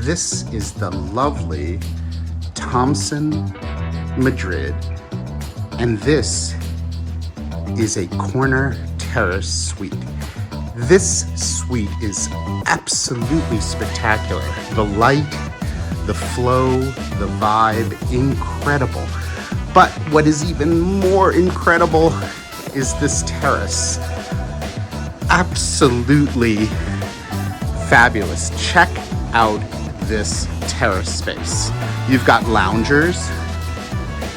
This is the lovely Thompson Madrid, and this is a corner terrace suite. This suite is absolutely spectacular. The light, the flow, the vibe, incredible. But what is even more incredible is this terrace. Absolutely fabulous. Check out this terrace space. You've got loungers,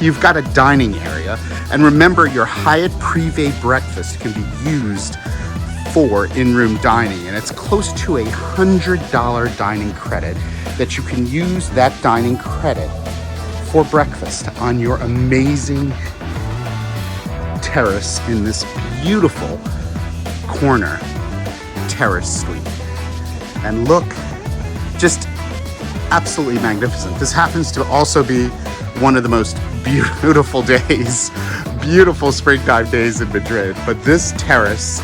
you've got a dining area, and remember, your Hyatt Privé breakfast can be used for in-room dining, and it's close to $100 dining credit that you can use that dining credit for breakfast on your amazing terrace in this beautiful corner terrace suite. And look, just absolutely magnificent. This happens to also be one of the most beautiful days, beautiful springtime days in Madrid. But this terrace,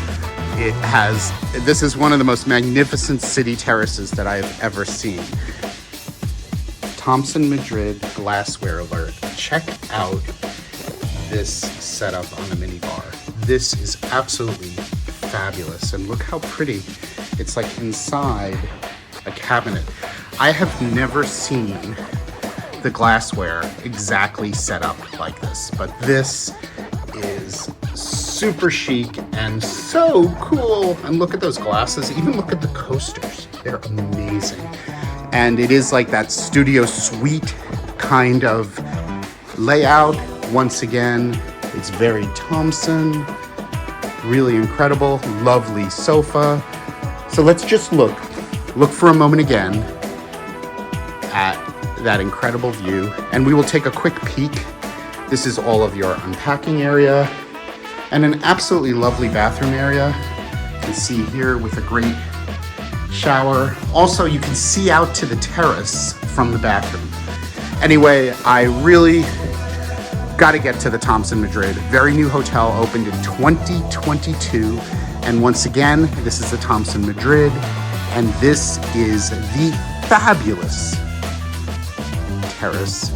this is one of the most magnificent city terraces that I have ever seen. Thompson Madrid glassware alert. Check out this setup on the minibar. This is absolutely fabulous. And look how pretty. It's like inside a cabinet. I have never seen the glassware exactly set up like this, but this is super chic and so cool. And look at those glasses, even look at the coasters. They're amazing. And it is like that studio suite kind of layout. Once again, it's very Thompson, really incredible, lovely sofa. So let's just look for a moment again at that incredible view, and we will take a quick peek. This is all of your unpacking area and an absolutely lovely bathroom area. You can see here with a great shower. Also, you can see out to the terrace from the bathroom. Anyway, I really got to get to the Thompson Madrid. Very new hotel, opened in 2022. And once again, this is the Thompson Madrid, and this is the fabulous terrace